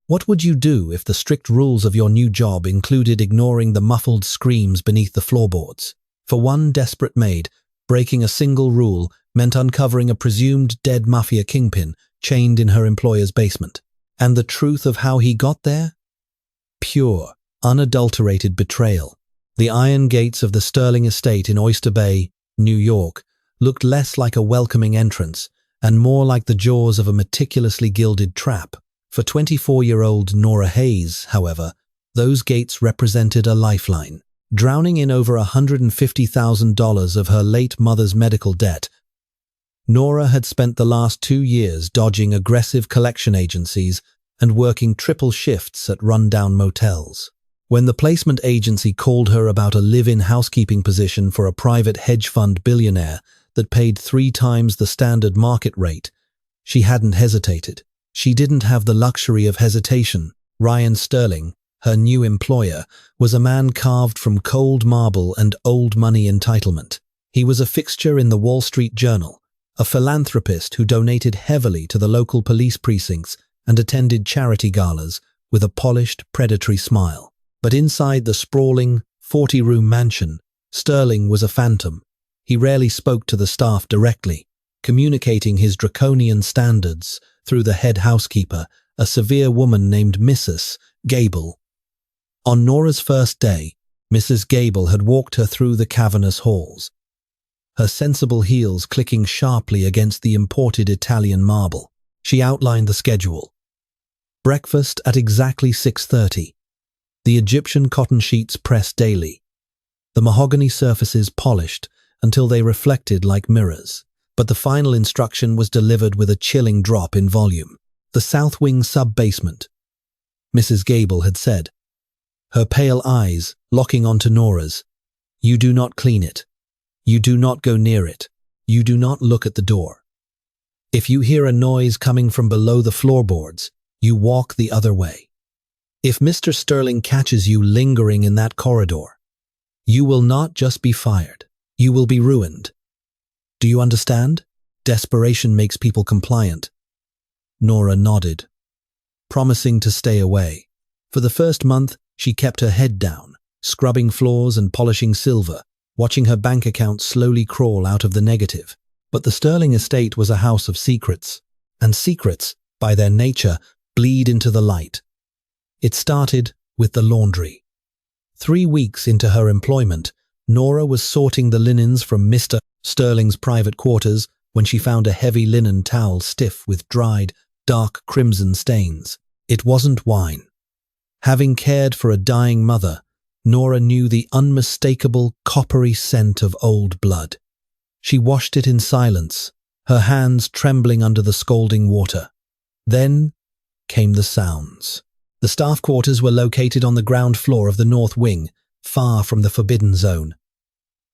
What would you do if the strict rules of your new job included ignoring the muffled screams beneath the floorboards? For one desperate maid, breaking a single rule meant uncovering a presumed dead mafia kingpin chained in her employer's basement. And the truth of how he got there? Pure, unadulterated betrayal. The iron gates of the Sterling estate in Oyster Bay, New York, looked less like a welcoming entrance and more like the jaws of a meticulously gilded trap. For 24-year-old Nora Hayes, however, those gates represented a lifeline. Drowning in over $150,000 of her late mother's medical debt, Nora had spent the last 2 years dodging aggressive collection agencies and working triple shifts at rundown motels. When the placement agency called her about a live-in housekeeping position for a private hedge fund billionaire that paid 3 times the standard market rate, she hadn't hesitated. She didn't have the luxury of hesitation. Ryan Sterling, her new employer, was a man carved from cold marble and old money entitlement. He was a fixture in the Wall Street Journal, a philanthropist who donated heavily to the local police precincts and attended charity galas with a polished, predatory smile. But inside the sprawling, 40-room mansion, Sterling was a phantom. He rarely spoke to the staff directly, communicating his draconian standards through the head housekeeper, a severe woman named Mrs. Gable. On Nora's first day, Mrs. Gable had walked her through the cavernous halls, her sensible heels clicking sharply against the imported Italian marble. She outlined the schedule. Breakfast at exactly 6:30. The Egyptian cotton sheets pressed daily. The mahogany surfaces polished until they reflected like mirrors. But the final instruction was delivered with a chilling drop in volume. The South Wing sub-basement, Mrs. Gable had said, her pale eyes locking onto Nora's. You do not clean it. You do not go near it. You do not look at the door. If you hear a noise coming from below the floorboards, you walk the other way. If Mr. Sterling catches you lingering in that corridor, you will not just be fired. You will be ruined. Do you understand? Desperation makes people compliant. Nora nodded, promising to stay away. For the first month, she kept her head down, scrubbing floors and polishing silver, watching her bank account slowly crawl out of the negative. But the Sterling estate was a house of secrets, and secrets, by their nature, bleed into the light. It started with the laundry. 3 weeks into her employment, Nora was sorting the linens from Mr. Sterling's private quarters when she found a heavy linen towel stiff with dried, dark crimson stains. It wasn't wine. Having cared for a dying mother, Nora knew the unmistakable coppery scent of old blood. She washed it in silence, her hands trembling under the scalding water. Then came the sounds. The staff quarters were located on the ground floor of the North Wing, far from the forbidden zone.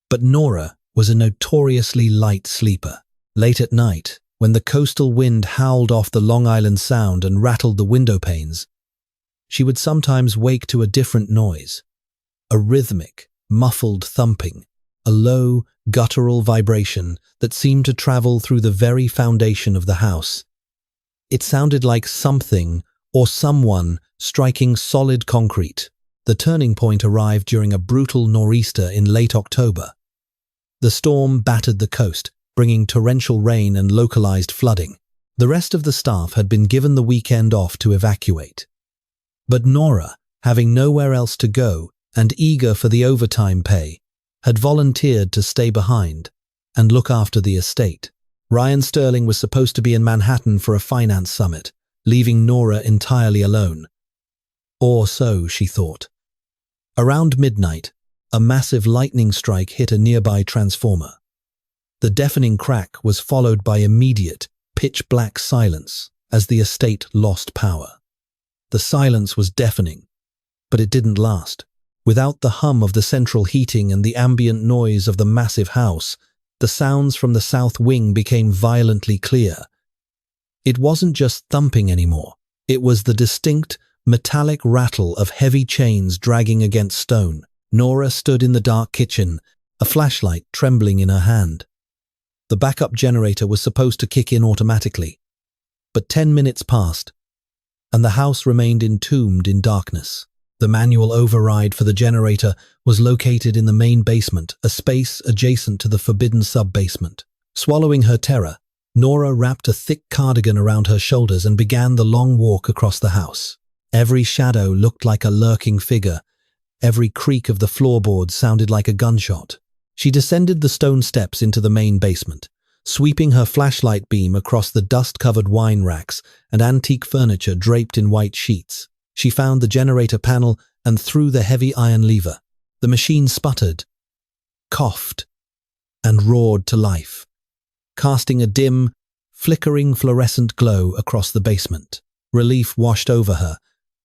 But Nora was a notoriously light sleeper. Late at night, when the coastal wind howled off the Long Island Sound and rattled the window panes, she would sometimes wake to a different noise, a rhythmic, muffled thumping, a low, guttural vibration that seemed to travel through the very foundation of the house. It sounded like something or someone striking solid concrete. The turning point arrived during a brutal nor'easter in late October. The storm battered the coast, bringing torrential rain and localized flooding. The rest of the staff had been given the weekend off to evacuate. But Nora, having nowhere else to go and eager for the overtime pay, had volunteered to stay behind and look after the estate. Ryan Sterling was supposed to be in Manhattan for a finance summit, leaving Nora entirely alone. Or so she thought. Around midnight, a massive lightning strike hit a nearby transformer. The deafening crack was followed by immediate, pitch-black silence as the estate lost power. The silence was deafening, but it didn't last. Without the hum of the central heating and the ambient noise of the massive house, the sounds from the South Wing became violently clear. It wasn't just thumping anymore. It was the distinct, metallic rattle of heavy chains dragging against stone. Nora stood in the dark kitchen, a flashlight trembling in her hand. The backup generator was supposed to kick in automatically. But 10 minutes passed, and the house remained entombed in darkness. The manual override for the generator was located in the main basement, a space adjacent to the forbidden sub-basement. Swallowing her terror, Nora wrapped a thick cardigan around her shoulders and began the long walk across the house. Every shadow looked like a lurking figure. Every creak of the floorboards sounded like a gunshot. She descended the stone steps into the main basement, sweeping her flashlight beam across the dust-covered wine racks and antique furniture draped in white sheets. She found the generator panel and threw the heavy iron lever. The machine sputtered, coughed, and roared to life, casting a dim, flickering fluorescent glow across the basement. Relief washed over her,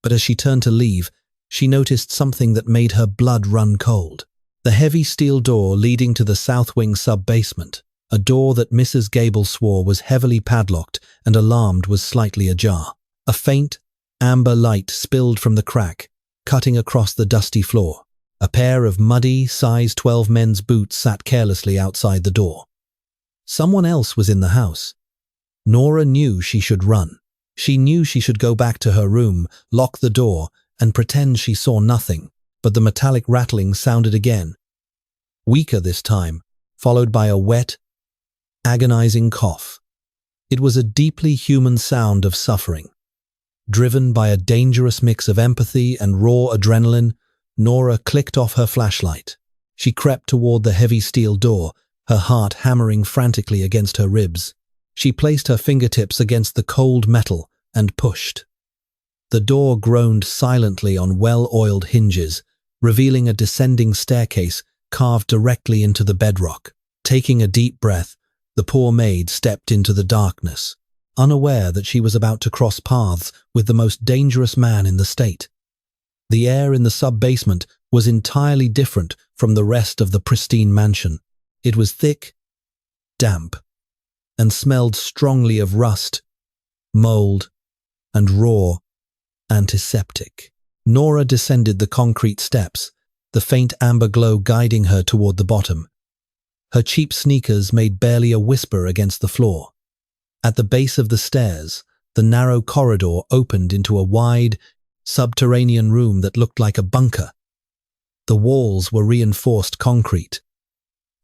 but as she turned to leave, she noticed something that made her blood run cold. The heavy steel door leading to the south wing sub-basement, a door that Mrs. Gable swore was heavily padlocked and alarmed was slightly ajar. A faint, amber light spilled from the crack, cutting across the dusty floor. A pair of muddy, size 12 men's boots sat carelessly outside the door. Someone else was in the house. Nora knew she should run. She knew she should go back to her room, lock the door, and pretend she saw nothing, but the metallic rattling sounded again. Weaker this time, followed by a wet, agonizing cough. It was a deeply human sound of suffering. Driven by a dangerous mix of empathy and raw adrenaline, Nora clicked off her flashlight. She crept toward the heavy steel door, her heart hammering frantically against her ribs. She placed her fingertips against the cold metal and pushed. The door groaned silently on well-oiled hinges, revealing a descending staircase carved directly into the bedrock. Taking a deep breath, the poor maid stepped into the darkness, unaware that she was about to cross paths with the most dangerous man in the state. The air in the sub-basement was entirely different from the rest of the pristine mansion. It was thick, damp, and smelled strongly of rust, mold, and raw antiseptic. Nora descended the concrete steps, the faint amber glow guiding her toward the bottom. Her cheap sneakers made barely a whisper against the floor. At the base of the stairs, the narrow corridor opened into a wide, subterranean room that looked like a bunker. The walls were reinforced concrete,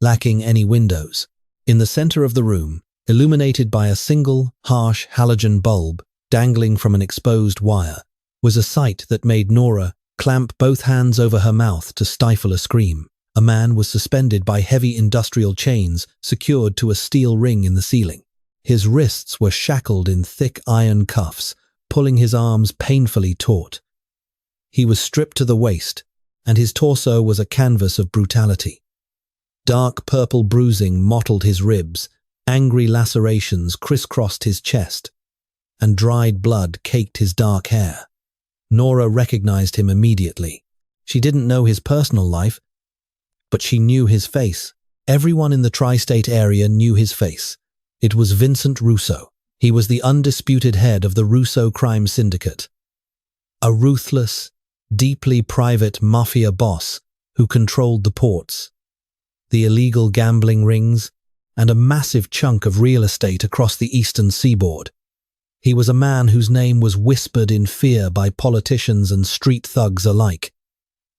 lacking any windows. In the center of the room, illuminated by a single, harsh halogen bulb dangling from an exposed wire, was a sight that made Nora clamp both hands over her mouth to stifle a scream. A man was suspended by heavy industrial chains secured to a steel ring in the ceiling. His wrists were shackled in thick iron cuffs, pulling his arms painfully taut. He was stripped to the waist, and his torso was a canvas of brutality. Dark purple bruising mottled his ribs, angry lacerations crisscrossed his chest, and dried blood caked his dark hair. Nora recognized him immediately. She didn't know his personal life, but she knew his face. Everyone in the tri-state area knew his face. It was Vincent Russo. He was the undisputed head of the Russo crime syndicate. A ruthless, deeply private mafia boss who controlled the ports, the illegal gambling rings, and a massive chunk of real estate across the eastern seaboard. He was a man whose name was whispered in fear by politicians and street thugs alike.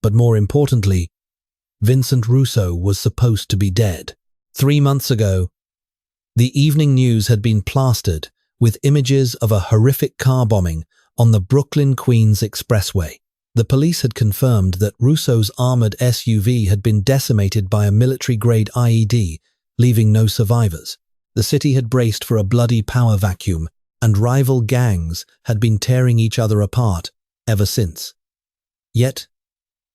But more importantly, Vincent Russo was supposed to be dead. 3 months ago, the evening news had been plastered with images of a horrific car bombing on the Brooklyn-Queens Expressway. The police had confirmed that Russo's armored SUV had been decimated by a military-grade IED, leaving no survivors. The city had braced for a bloody power vacuum, and rival gangs had been tearing each other apart ever since. Yet,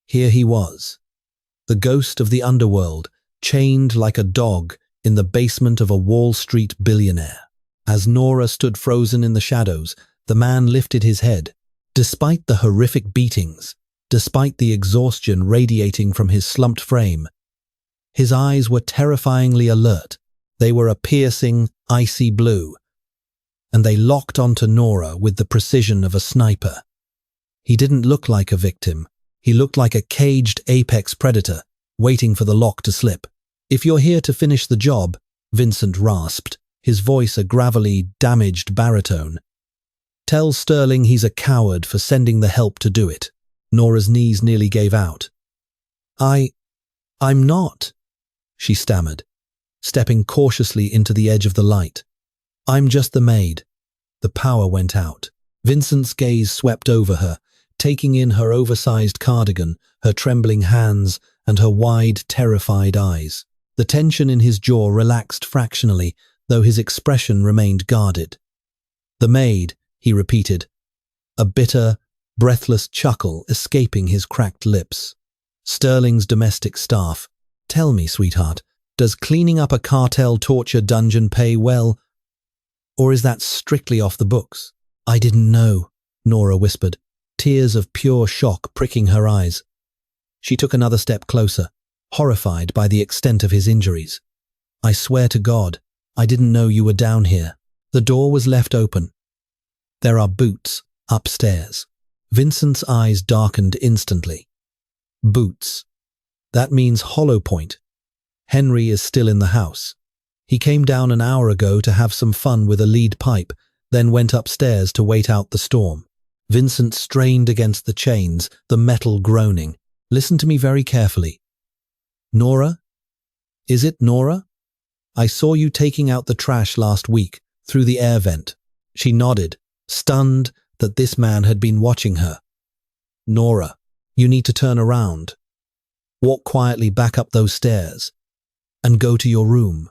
here he was, the ghost of the underworld, chained like a dog in the basement of a Wall Street billionaire. As Nora stood frozen in the shadows, the man lifted his head. Despite the horrific beatings, despite the exhaustion radiating from his slumped frame, his eyes were terrifyingly alert. They were a piercing, icy blue, and they locked onto Nora with the precision of a sniper. He didn't look like a victim. He looked like a caged apex predator, waiting for the lock to slip. "If you're here to finish the job," Vincent rasped, his voice a gravelly, damaged baritone, Tell Sterling he's a coward for sending the help to do it. Nora's knees nearly gave out. I'm not, she stammered, stepping cautiously into the edge of the light. I'm just the maid. The power went out. Vincent's gaze swept over her, taking in her oversized cardigan, her trembling hands, and her wide, terrified eyes. The tension in his jaw relaxed fractionally, though his expression remained guarded. The maid, he repeated, a bitter, breathless chuckle escaping his cracked lips. Sterling's domestic staff. Tell me, sweetheart, does cleaning up a cartel torture dungeon pay well, or is that strictly off the books? I didn't know, Nora whispered, tears of pure shock pricking her eyes. She took another step closer, horrified by the extent of his injuries. I swear to God, I didn't know you were down here. The door was left open. There are boots upstairs. Vincent's eyes darkened instantly. Boots. That means Hollow Point. Henry is still in the house. He came down an hour ago to have some fun with a lead pipe, then went upstairs to wait out the storm. Vincent strained against the chains, the metal groaning. Listen to me very carefully. Nora? Is it Nora? I saw you taking out the trash last week, through the air vent. She nodded, stunned that this man had been watching her. Nora, you need to turn around. Walk quietly back up those stairs, and go to your room.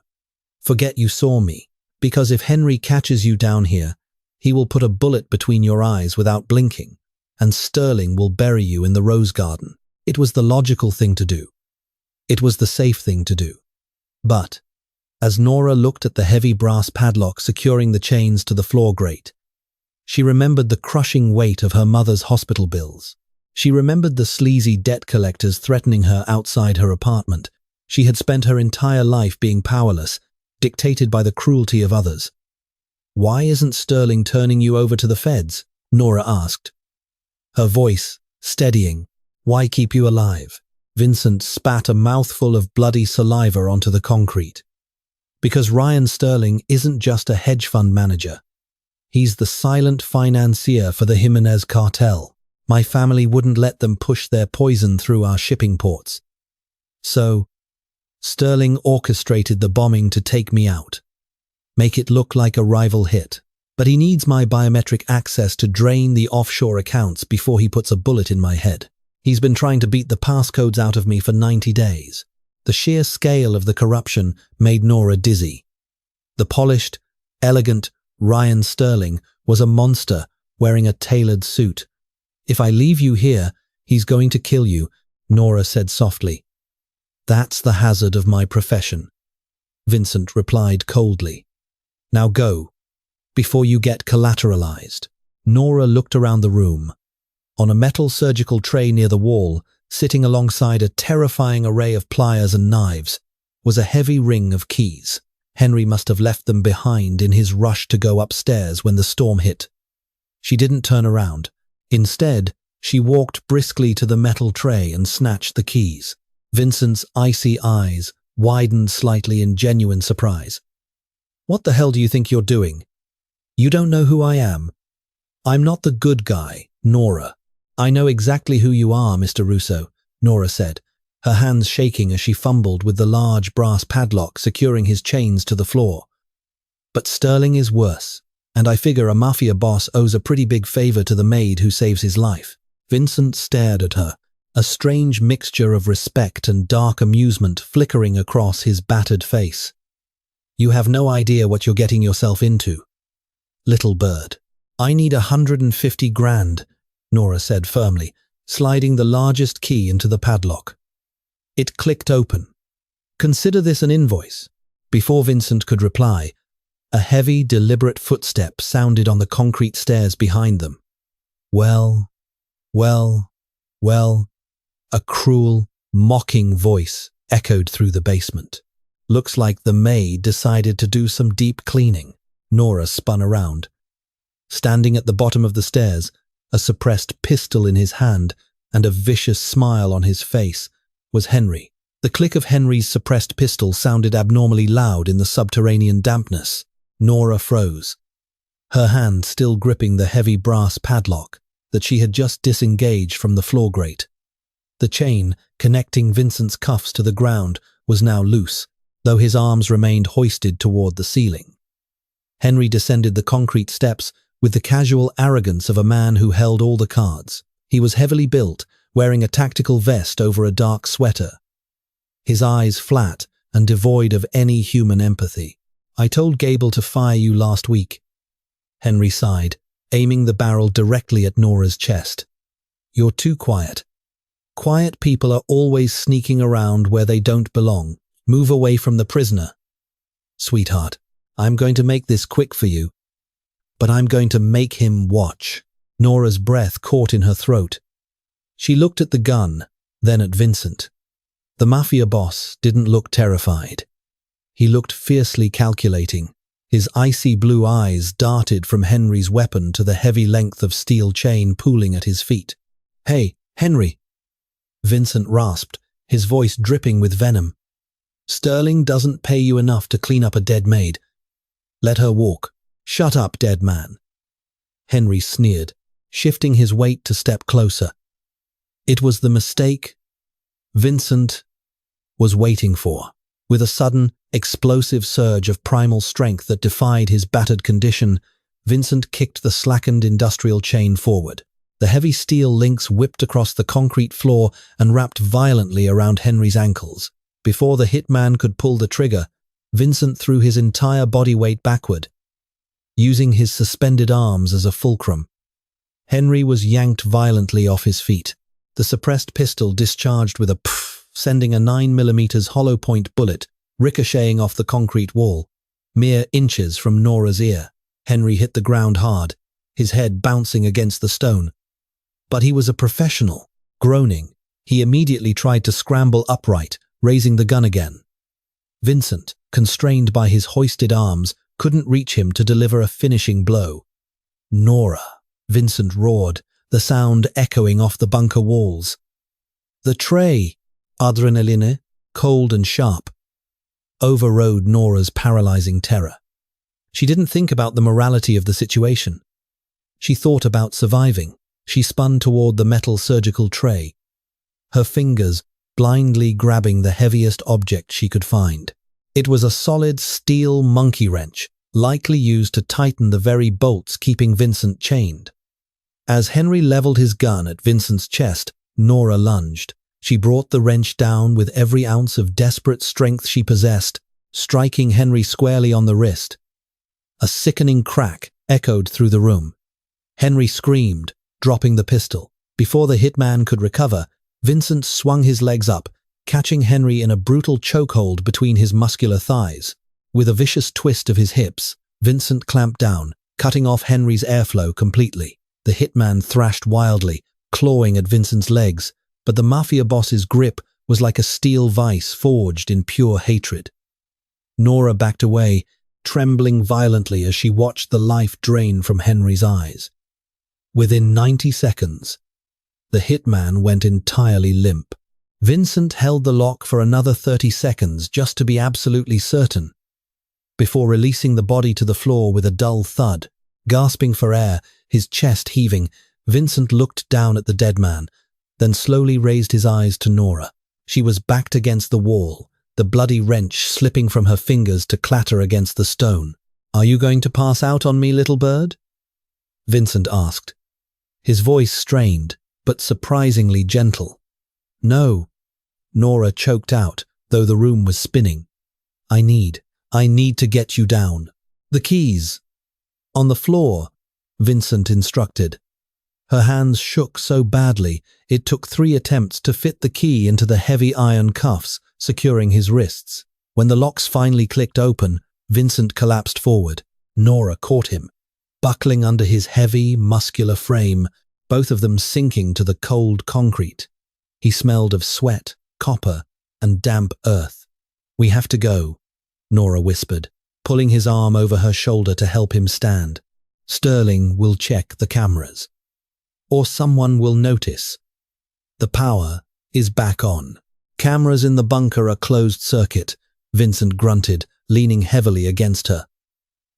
Forget you saw me, because if Henry catches you down here, he will put a bullet between your eyes without blinking, and Sterling will bury you in the rose garden. It was the logical thing to do. It was the safe thing to do. But, as Nora looked at the heavy brass padlock securing the chains to the floor grate, she remembered the crushing weight of her mother's hospital bills. She remembered the sleazy debt collectors threatening her outside her apartment. She had spent her entire life being powerless, dictated by the cruelty of others. Why isn't Sterling turning you over to the feds? Nora asked. Her voice steadying. Why keep you alive? Vincent spat a mouthful of bloody saliva onto the concrete. Because Ryan Sterling isn't just a hedge fund manager. He's the silent financier for the Jimenez cartel. My family wouldn't let them push their poison through our shipping ports. So, Sterling orchestrated the bombing to take me out. Make it look like a rival hit. But he needs my biometric access to drain the offshore accounts before he puts a bullet in my head. He's been trying to beat the passcodes out of me for 90 days. The sheer scale of the corruption made Nora dizzy. The polished, elegant Ryan Sterling was a monster wearing a tailored suit. If I leave you here, he's going to kill you, Nora said softly. That's the hazard of my profession, Vincent replied coldly. Now go, before you get collateralized. Nora looked around the room. On a metal surgical tray near the wall, sitting alongside a terrifying array of pliers and knives, was a heavy ring of keys. Henry must have left them behind in his rush to go upstairs when the storm hit. She didn't turn around. Instead, she walked briskly to the metal tray and snatched the keys. Vincent's icy eyes widened slightly in genuine surprise. What the hell do you think you're doing? You don't know who I am. I'm not the good guy, Nora. I know exactly who you are, Mr. Russo, Nora said, her hands shaking as she fumbled with the large brass padlock securing his chains to the floor. But Sterling is worse, and I figure a mafia boss owes a pretty big favor to the maid who saves his life. Vincent stared at her, a strange mixture of respect and dark amusement flickering across his battered face. You have no idea what you're getting yourself into. Little bird. I need 150 grand, Nora said firmly, sliding the largest key into the padlock. It clicked open. Consider this an invoice. Before Vincent could reply, a heavy, deliberate footstep sounded on the concrete stairs behind them. Well, a cruel, mocking voice echoed through the basement. Looks like the maid decided to do some deep cleaning. Nora spun around. Standing at the bottom of the stairs, a suppressed pistol in his hand and a vicious smile on his face, was Henry. The click of Henry's suppressed pistol sounded abnormally loud in the subterranean dampness. Nora froze. her hand still gripping the heavy brass padlock that she had just disengaged from the floor grate. The chain connecting Vincent's cuffs to the ground was now loose, though his arms remained hoisted toward the ceiling. Henry descended the concrete steps with the casual arrogance of a man who held all the cards. He was heavily built, wearing a tactical vest over a dark sweater. His eyes flat and devoid of any human empathy. "I told Gable to fire you last week." Henry sighed, aiming the barrel directly at Nora's chest. "You're too quiet. Quiet people are always sneaking around where they don't belong. Move away from the prisoner." "Sweetheart, I'm going to make this quick for you. But I'm going to make him watch." Nora's breath caught in her throat. She looked at the gun, then at Vincent. The Mafia boss didn't look terrified. He looked fiercely calculating. His icy blue eyes darted from Henry's weapon to the heavy length of steel chain pooling at his feet. "Hey, Henry!" Vincent rasped, his voice dripping with venom. "Sterling doesn't pay you enough to clean up a dead maid. Let her walk. Shut up, dead man." Henry sneered, shifting his weight to step closer. It was the mistake Vincent was waiting for. With a sudden, explosive surge of primal strength that defied his battered condition, Vincent kicked the slackened industrial chain forward. The heavy steel links whipped across the concrete floor and wrapped violently around Henry's ankles. Before the hitman could pull the trigger, Vincent threw his entire body weight backward, using his suspended arms as a fulcrum. Henry was yanked violently off his feet. The suppressed pistol discharged with a pff, sending a 9mm hollow point bullet ricocheting off the concrete wall, mere inches from Nora's ear. Henry hit the ground hard, his head bouncing against the stone. But he was a professional. Groaning, he immediately tried to scramble upright, raising the gun again. Vincent, constrained by his hoisted arms, couldn't reach him to deliver a finishing blow. "Nora!" Vincent roared, the sound echoing off the bunker walls. The tray, adrenaline, cold and sharp, overrode Nora's paralyzing terror. She didn't think about the morality of the situation. She thought about surviving. She spun toward the metal surgical tray, her fingers blindly grabbing the heaviest object she could find. It was a solid steel monkey wrench, likely used to tighten the very bolts keeping Vincent chained. As Henry leveled his gun at Vincent's chest, Nora lunged. She brought the wrench down with every ounce of desperate strength she possessed, striking Henry squarely on the wrist. A sickening crack echoed through the room. Henry screamed, dropping the pistol. Before the hitman could recover, Vincent swung his legs up, catching Henry in a brutal chokehold between his muscular thighs. With a vicious twist of his hips, Vincent clamped down, cutting off Henry's airflow completely. The hitman thrashed wildly, clawing at Vincent's legs, but the Mafia boss's grip was like a steel vice forged in pure hatred. Nora backed away, trembling violently as she watched the life drain from Henry's eyes. Within 90 seconds, the hitman went entirely limp. Vincent held the lock for another 30 seconds just to be absolutely certain, before releasing the body to the floor with a dull thud. Gasping for air, his chest heaving, Vincent looked down at the dead man, then slowly raised his eyes to Nora. She was backed against the wall, the bloody wrench slipping from her fingers to clatter against the stone. "Are you going to pass out on me, little bird?" Vincent asked, his voice strained, but surprisingly gentle. "No," Nora choked out, though the room was spinning. I need to get you down." "The keys." "On the floor," Vincent instructed. Her hands shook so badly, it took 3 attempts to fit the key into the heavy iron cuffs securing his wrists. When the locks finally clicked open, Vincent collapsed forward. Nora caught him, buckling under his heavy, muscular frame, both of them sinking to the cold concrete. He smelled of sweat, copper, and damp earth. "We have to go," Nora whispered, pulling his arm over her shoulder to help him stand. "Sterling will check the cameras. Or someone will notice. The power is back on. Cameras in the bunker are closed circuit," Vincent grunted, leaning heavily against her.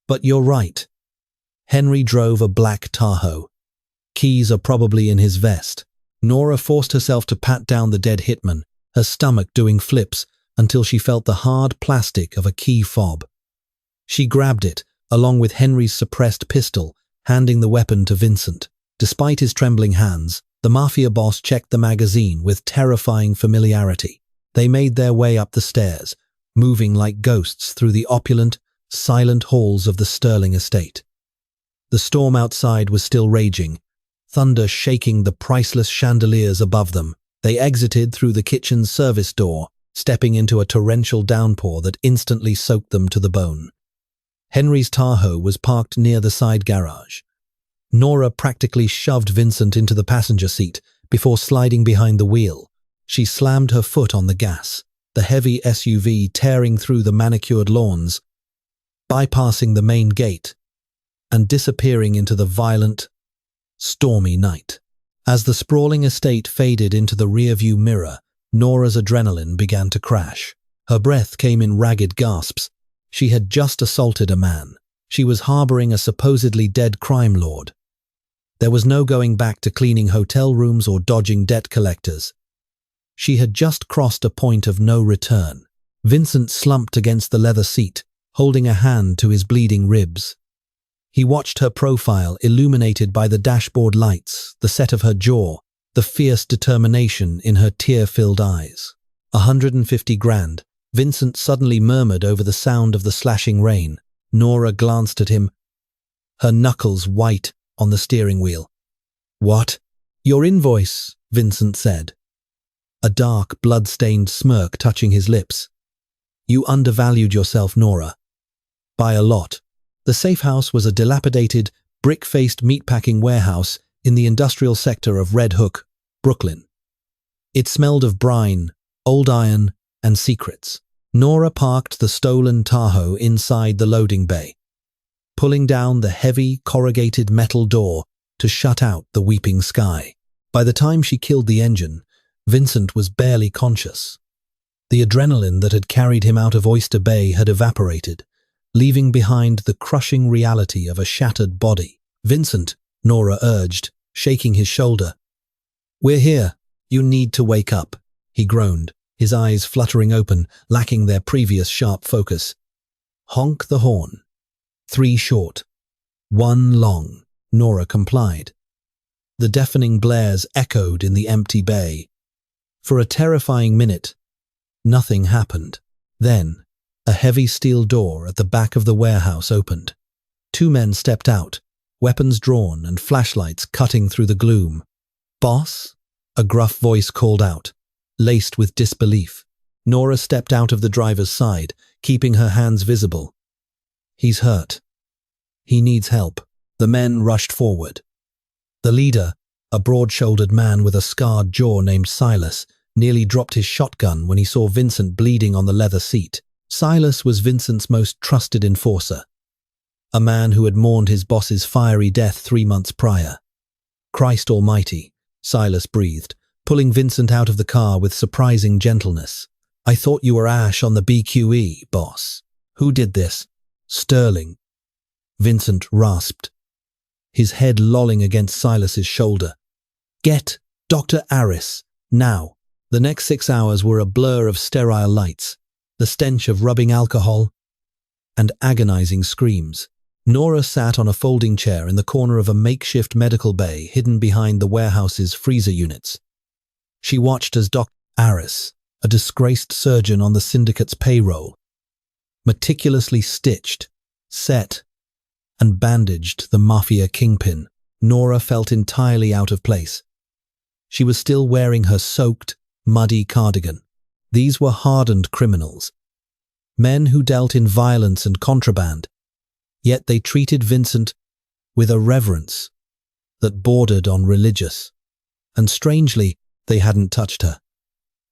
"But you're right. Henry drove a black Tahoe. Keys are probably in his vest. Nora forced herself to pat down the dead hitman, her stomach doing flips until she felt the hard plastic of a key fob. She grabbed it, along with Henry's suppressed pistol, handing the weapon to Vincent. Despite his trembling hands, the Mafia boss checked the magazine with terrifying familiarity. They made their way up the stairs, moving like ghosts through the opulent, silent halls of the Sterling estate. The storm outside was still raging, thunder shaking the priceless chandeliers above them. They exited through the kitchen's service door, stepping into a torrential downpour that instantly soaked them to the bone. Henry's Tahoe was parked near the side garage. Nora practically shoved Vincent into the passenger seat before sliding behind the wheel. She slammed her foot on the gas, the heavy SUV tearing through the manicured lawns, bypassing the main gate, and disappearing into the violent, stormy night. As the sprawling estate faded into the rearview mirror, Nora's adrenaline began to crash. Her breath came in ragged gasps. She had just assaulted a man. She was harboring a supposedly dead crime lord. There was no going back to cleaning hotel rooms or dodging debt collectors. She had just crossed a point of no return. Vincent slumped against the leather seat, holding a hand to his bleeding ribs. He watched her profile illuminated by the dashboard lights, the set of her jaw, the fierce determination in her tear-filled eyes. 150 grand, Vincent suddenly murmured over the sound of the slashing rain. Nora glanced at him, her knuckles white on the steering wheel. "What?" "Your invoice," Vincent said, a dark, blood-stained smirk touching his lips. "You undervalued yourself, Nora. By a lot." The safe house was a dilapidated, brick-faced meatpacking warehouse in the industrial sector of Red Hook, Brooklyn. It smelled of brine, old iron, and secrets. Nora parked the stolen Tahoe inside the loading bay, pulling down the heavy, corrugated metal door to shut out the weeping sky. By the time she killed the engine, Vincent was barely conscious. The adrenaline that had carried him out of Oyster Bay had evaporated, leaving behind the crushing reality of a shattered body. "Vincent," Nora urged, shaking his shoulder. "We're here. You need to wake up," he groaned, his eyes fluttering open, lacking their previous sharp focus. "Honk the horn." 3 short, 1 long, Nora complied. The deafening blares echoed in the empty bay. For a terrifying minute, nothing happened. Then, a heavy steel door at the back of the warehouse opened. 2 men stepped out, weapons drawn and flashlights cutting through the gloom. "Boss?" a gruff voice called out, laced with disbelief. Nora stepped out of the driver's side, keeping her hands visible. "He's hurt. He needs help." The men rushed forward. The leader, a broad-shouldered man with a scarred jaw named Silas, nearly dropped his shotgun when he saw Vincent bleeding on the leather seat. Silas was Vincent's most trusted enforcer, a man who had mourned his boss's fiery death 3 months prior. "Christ Almighty," Silas breathed, pulling Vincent out of the car with surprising gentleness. "I thought you were Ash on the BQE, boss. Who did this?" "Sterling," Vincent rasped, his head lolling against Silas's shoulder. "Get Dr. Aris, now." The next 6 hours were a blur of sterile lights, the stench of rubbing alcohol, and agonizing screams. Nora sat on a folding chair in the corner of a makeshift medical bay hidden behind the warehouse's freezer units. She watched as Dr. Aris, a disgraced surgeon on the syndicate's payroll, meticulously stitched, set, and bandaged the Mafia kingpin. Nora felt entirely out of place. She was still wearing her soaked, muddy cardigan. These were hardened criminals, men who dealt in violence and contraband, yet they treated Vincent with a reverence that bordered on religious. And strangely, they hadn't touched her.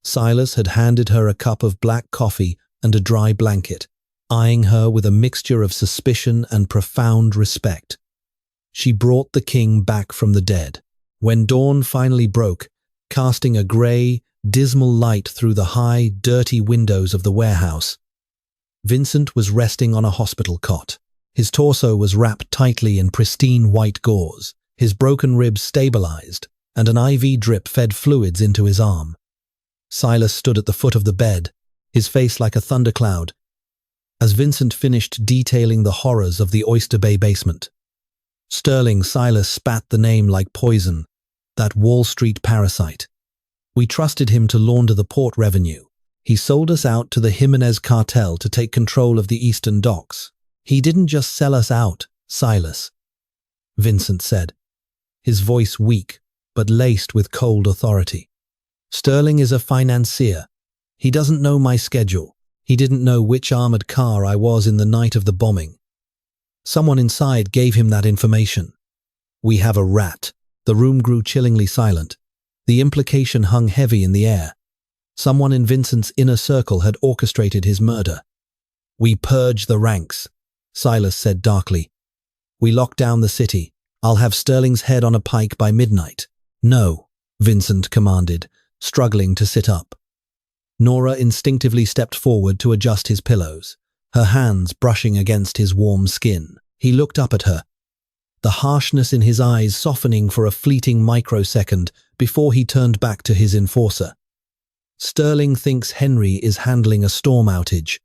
Silas had handed her a cup of black coffee and a dry blanket, eyeing her with a mixture of suspicion and profound respect. She brought the king back from the dead. When dawn finally broke, casting a grey, dismal light through the high, dirty windows of the warehouse, Vincent was resting on a hospital cot. His torso was wrapped tightly in pristine white gauze, his broken ribs stabilized, and an IV drip fed fluids into his arm. Silas stood at the foot of the bed, his face like a thundercloud, as Vincent finished detailing the horrors of the Oyster Bay basement. Sterling, Silas spat the name like poison, that Wall Street parasite. We trusted him to launder the port revenue. He sold us out to the Jimenez cartel to take control of the eastern docks. He didn't just sell us out, Silas, Vincent said, his voice weak but laced with cold authority. Sterling is a financier. He doesn't know my schedule. He didn't know which armored car I was in the night of the bombing. Someone inside gave him that information. We have a rat. The room grew chillingly silent. The implication hung heavy in the air. Someone in Vincent's inner circle had orchestrated his murder. We purge the ranks, Silas said darkly. We lock down the city. I'll have Sterling's head on a pike by midnight. No, Vincent commanded, struggling to sit up. Nora instinctively stepped forward to adjust his pillows, her hands brushing against his warm skin. He looked up at her, the harshness in his eyes softening for a fleeting microsecond before he turned back to his enforcer. Sterling thinks Henry is handling a storm outage.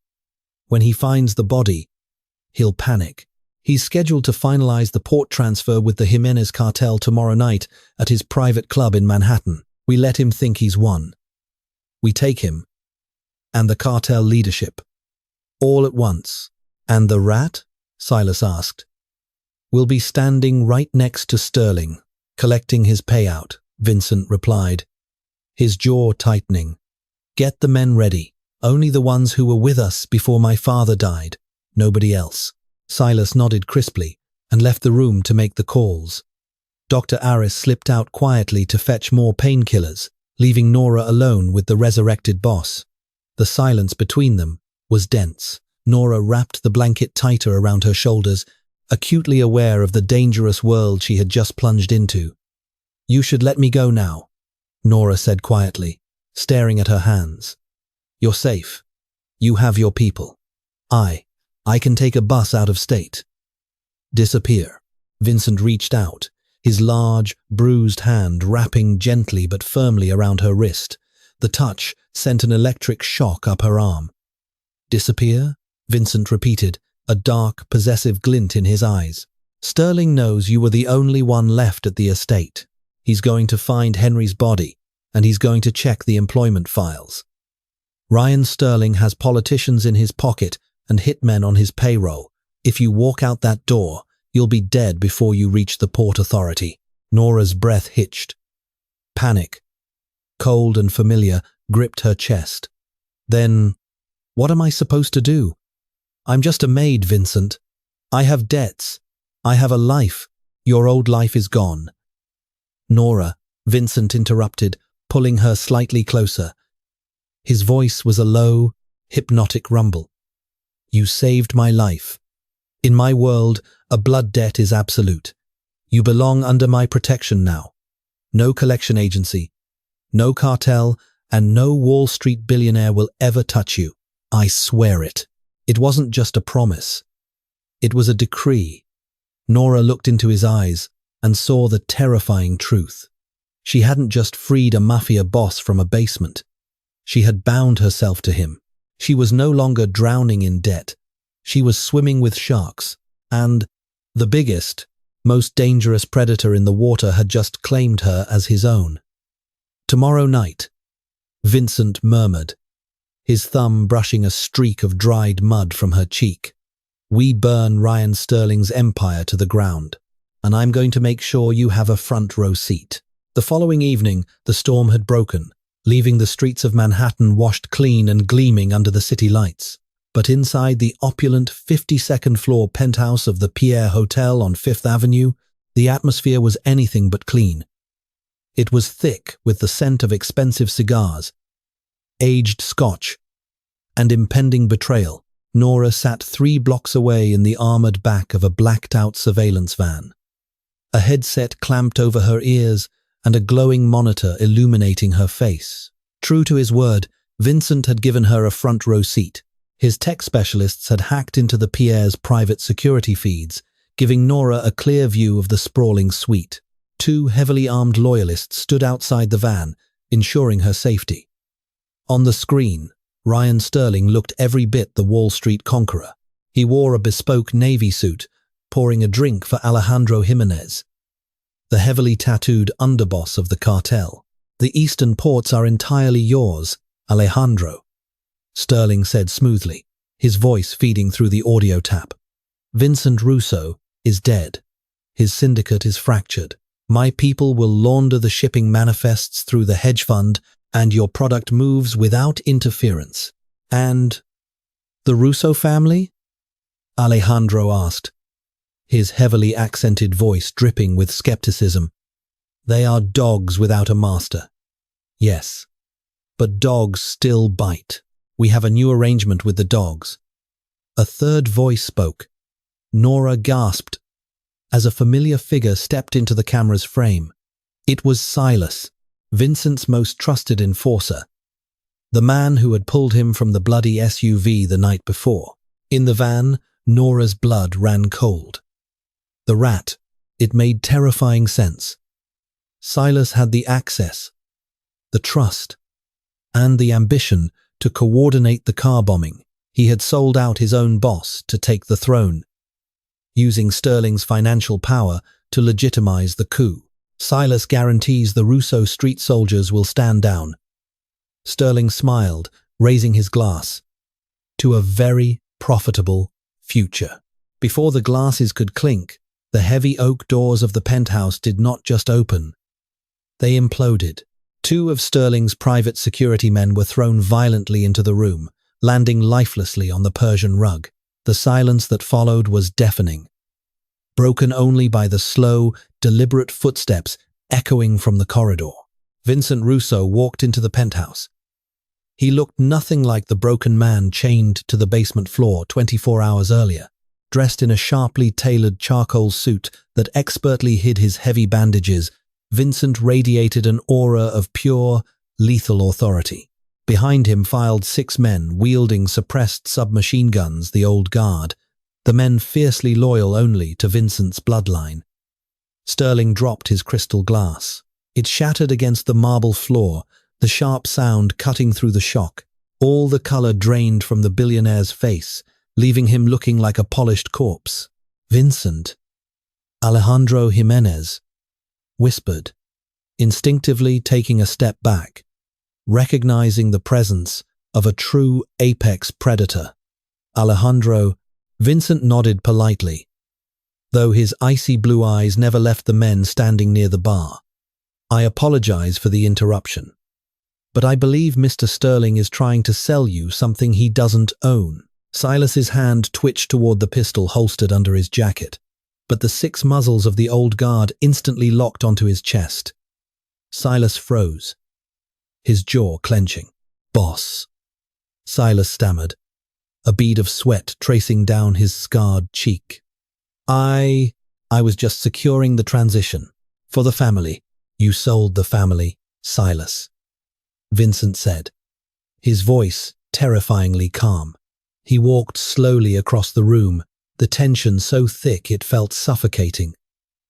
When he finds the body, he'll panic. He's scheduled to finalize the port transfer with the Jimenez cartel tomorrow night at his private club in Manhattan. We let him think he's won. We take him, and the cartel leadership, all at once. And the rat? Silas asked. Will be standing right next to Sterling, collecting his payout, Vincent replied, his jaw tightening. Get the men ready. Only the ones who were with us before my father died. Nobody else. Silas nodded crisply and left the room to make the calls. Dr. Aris slipped out quietly to fetch more painkillers, leaving Nora alone with the resurrected boss. The silence between them was dense. Nora wrapped the blanket tighter around her shoulders, acutely aware of the dangerous world she had just plunged into. You should let me go now, Nora said quietly, staring at her hands. You're safe. You have your people. I can take a bus out of state. Disappear. Vincent reached out, his large, bruised hand wrapping gently but firmly around her wrist. The touch sent an electric shock up her arm. Disappear? Vincent repeated, a dark, possessive glint in his eyes. Sterling knows you were the only one left at the estate. He's going to find Henry's body, and he's going to check the employment files. Ryan Sterling has politicians in his pocket and hitmen on his payroll. If you walk out that door, you'll be dead before you reach the Port Authority. Nora's breath hitched. Panic, cold and familiar, gripped her chest. Then, what am I supposed to do? I'm just a maid, Vincent. I have debts. I have a life. Your old life is gone. Nora, Vincent interrupted, pulling her slightly closer. His voice was a low, hypnotic rumble. You saved my life. In my world, a blood debt is absolute. You belong under my protection now. No collection agency, no cartel, and no Wall Street billionaire will ever touch you. I swear it. It wasn't just a promise. It was a decree. Nora looked into his eyes and saw the terrifying truth. She hadn't just freed a mafia boss from a basement. She had bound herself to him. She was no longer drowning in debt. She was swimming with sharks, and the biggest, most dangerous predator in the water had just claimed her as his own. Tomorrow night, Vincent murmured, his thumb brushing a streak of dried mud from her cheek. We burn Ryan Sterling's empire to the ground, and I'm going to make sure you have a front row seat. The following evening, the storm had broken, leaving the streets of Manhattan washed clean and gleaming under the city lights. But inside the opulent 52nd floor penthouse of the Pierre Hotel on Fifth Avenue, the atmosphere was anything but clean. It was thick with the scent of expensive cigars, aged scotch, and impending betrayal. Nora sat 3 blocks away in the armored back of a blacked-out surveillance van, a headset clamped over her ears and a glowing monitor illuminating her face. True to his word, Vincent had given her a front row seat. His tech specialists had hacked into the Pierre's private security feeds, giving Nora a clear view of the sprawling suite. Two heavily armed loyalists stood outside the van, ensuring her safety. On the screen, Ryan Sterling looked every bit the Wall Street conqueror. He wore a bespoke navy suit, pouring a drink for Alejandro Jimenez, the heavily tattooed underboss of the cartel. "The eastern ports are entirely yours, Alejandro," Sterling said smoothly, his voice feeding through the audio tap. "Vincent Russo is dead. His syndicate is fractured. My people will launder the shipping manifests through the hedge fund, and your product moves without interference." "And the Russo family?" Alejandro asked, his heavily accented voice dripping with skepticism. "They are dogs without a master." "Yes, but dogs still bite. We have a new arrangement with the dogs." A third voice spoke. Nora gasped as a familiar figure stepped into the camera's frame. It was Silas, Vincent's most trusted enforcer, the man who had pulled him from the bloody SUV the night before. In the van, Nora's blood ran cold. The rat, it made terrifying sense. Silas had the access, the trust, and the ambition to coordinate the car bombing. He had sold out his own boss to take the throne, using Sterling's financial power to legitimize the coup. "Silas guarantees the Russo street soldiers will stand down." Sterling smiled, raising his glass. "To a very profitable future." Before the glasses could clink, the heavy oak doors of the penthouse did not just open. They imploded. Two of Sterling's private security men were thrown violently into the room, landing lifelessly on the Persian rug. The silence that followed was deafening, broken only by the slow, deliberate footsteps echoing from the corridor. Vincent Russo walked into the penthouse. He looked nothing like the broken man chained to the basement floor 24 hours earlier. Dressed in a sharply tailored charcoal suit that expertly hid his heavy bandages, Vincent radiated an aura of pure, lethal authority. Behind him filed 6 men wielding suppressed submachine guns, the old guard, the men fiercely loyal only to Vincent's bloodline. Sterling dropped his crystal glass. It shattered against the marble floor, the sharp sound cutting through the shock. All the color drained from the billionaire's face, leaving him looking like a polished corpse. "Vincent," Alejandro Jimenez whispered, instinctively taking a step back, recognizing the presence of a true apex predator. "Alejandro," Vincent nodded politely, though his icy blue eyes never left the men standing near the bar. "I apologize for the interruption, but I believe Mr. Sterling is trying to sell you something he doesn't own." Silas's hand twitched toward the pistol holstered under his jacket, but the 6 muzzles of the old guard instantly locked onto his chest. Silas froze, his jaw clenching. "Boss," Silas stammered, a bead of sweat tracing down his scarred cheek. I was just securing the transition. For the family." "You sold the family, Silas," Vincent said, his voice terrifyingly calm. He walked slowly across the room, the tension so thick it felt suffocating.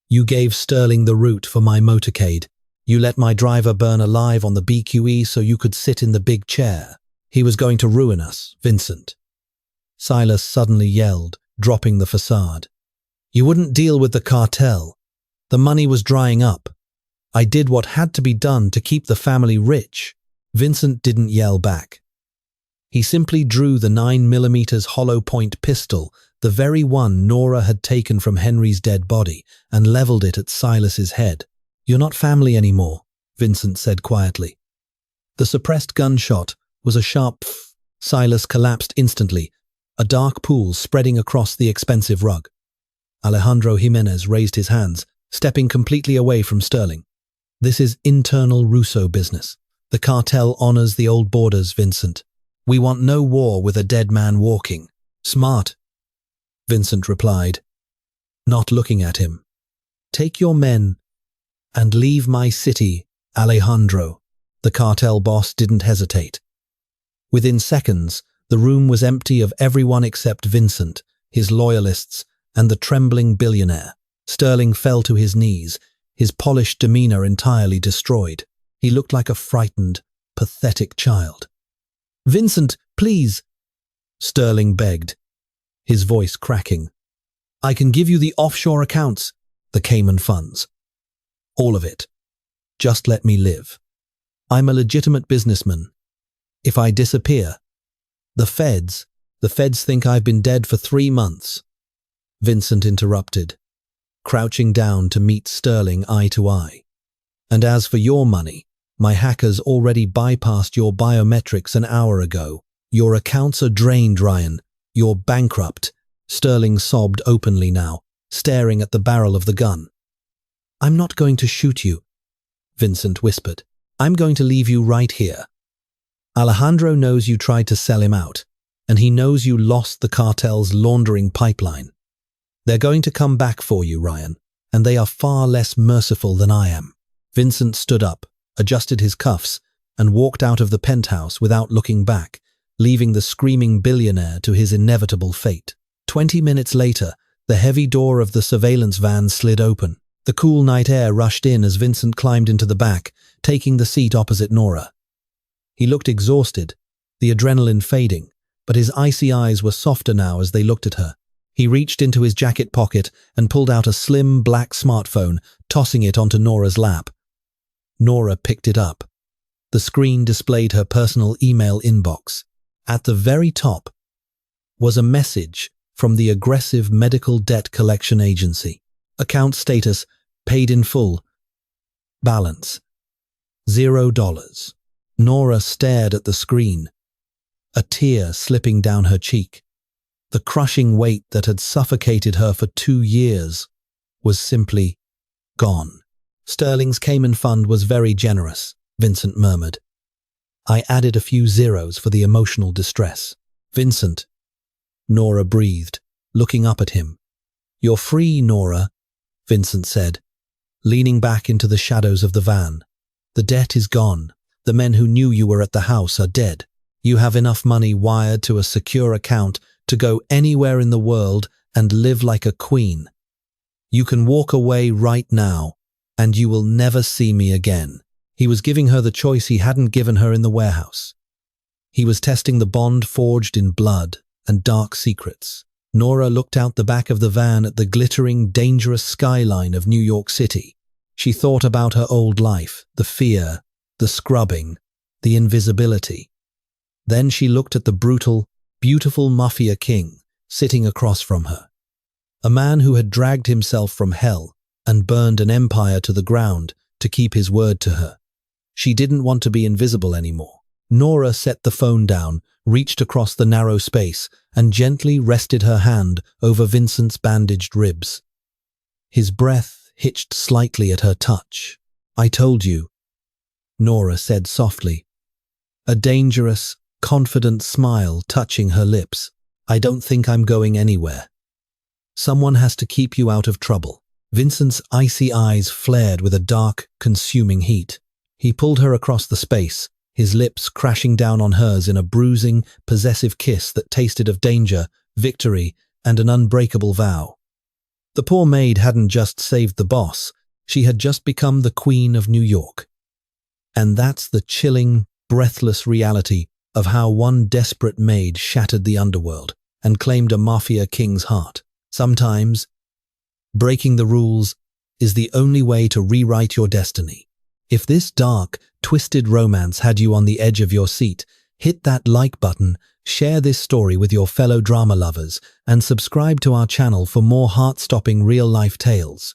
"You gave Sterling the route for my motorcade. You let my driver burn alive on the BQE so you could sit in the big chair. He was going to ruin us, Vincent." Silas suddenly yelled, dropping the facade. "You wouldn't deal with the cartel. The money was drying up. I did what had to be done to keep the family rich." Vincent didn't yell back. He simply drew the 9mm hollow point pistol, the very one Nora had taken from Henry's dead body, and leveled it at Silas's head. "You're not family anymore," Vincent said quietly. The suppressed gunshot was a sharp pff. Silas collapsed instantly, a dark pool spreading across the expensive rug. Alejandro Jimenez raised his hands, stepping completely away from Sterling. "This is internal Russo business. The cartel honors the old borders, Vincent. We want no war with a dead man walking." "Smart," Vincent replied, not looking at him. "Take your men and leave my city, Alejandro." The cartel boss didn't hesitate. Within seconds, The room was empty of everyone except Vincent, his loyalists, and the trembling billionaire. Sterling fell to his knees, his polished demeanor entirely destroyed. He looked like a frightened, pathetic child. "Vincent, please," Sterling begged, his voice cracking. "I can give you the offshore accounts, the Cayman funds. All of it. Just let me live. I'm a legitimate businessman. If I disappear, the feds think I've been dead for 3 months. Vincent interrupted, crouching down to meet Sterling eye to eye. "And as for your money, my hackers already bypassed your biometrics an hour ago. Your accounts are drained, Ryan. You're bankrupt." Sterling sobbed openly now, staring at the barrel of the gun. "I'm not going to shoot you," Vincent whispered. "I'm going to leave you right here. Alejandro knows you tried to sell him out, and he knows you lost the cartel's laundering pipeline. They're going to come back for you, Ryan, and they are far less merciful than I am." Vincent stood up, adjusted his cuffs, and walked out of the penthouse without looking back, leaving the screaming billionaire to his inevitable fate. 20 minutes later, the heavy door of the surveillance van slid open. The cool night air rushed in as Vincent climbed into the back, taking the seat opposite Nora. He looked exhausted, the adrenaline fading, but his icy eyes were softer now as they looked at her. He reached into his jacket pocket and pulled out a slim black smartphone, tossing it onto Nora's lap. Nora picked it up. The screen displayed her personal email inbox. At the very top was a message from the aggressive medical debt collection agency. Account status: paid in full. Balance: $0. Nora stared at the screen, a tear slipping down her cheek. The crushing weight that had suffocated her for 2 years was simply gone. "Sterling's Cayman fund was very generous," Vincent murmured. "I added a few zeros for the emotional distress." "Vincent," Nora breathed, looking up at him. "You're free, Nora," Vincent said, leaning back into the shadows of the van. "The debt is gone. The men who knew you were at the house are dead. You have enough money wired to a secure account to go anywhere in the world and live like a queen. You can walk away right now, and you will never see me again." He was giving her the choice he hadn't given her in the warehouse. He was testing the bond forged in blood and dark secrets. Nora looked out the back of the van at the glittering, dangerous skyline of New York City. She thought about her old life, the fear, the scrubbing, the invisibility. Then she looked at the brutal, beautiful Mafia king sitting across from her. A man who had dragged himself from hell and burned an empire to the ground to keep his word to her. She didn't want to be invisible anymore. Nora set the phone down, reached across the narrow space, and gently rested her hand over Vincent's bandaged ribs. His breath hitched slightly at her touch. "I told you," Nora said softly, a dangerous, confident smile touching her lips. "I don't think I'm going anywhere. Someone has to keep you out of trouble." Vincent's icy eyes flared with a dark, consuming heat. He pulled her across the space, his lips crashing down on hers in a bruising, possessive kiss that tasted of danger, victory, and an unbreakable vow. The poor maid hadn't just saved the boss, she had just become the Queen of New York. And that's the chilling, breathless reality of how one desperate maid shattered the underworld and claimed a Mafia king's heart. Sometimes, breaking the rules is the only way to rewrite your destiny. If this dark, twisted romance had you on the edge of your seat, hit that like button, share this story with your fellow drama lovers, and subscribe to our channel for more heart-stopping real-life tales.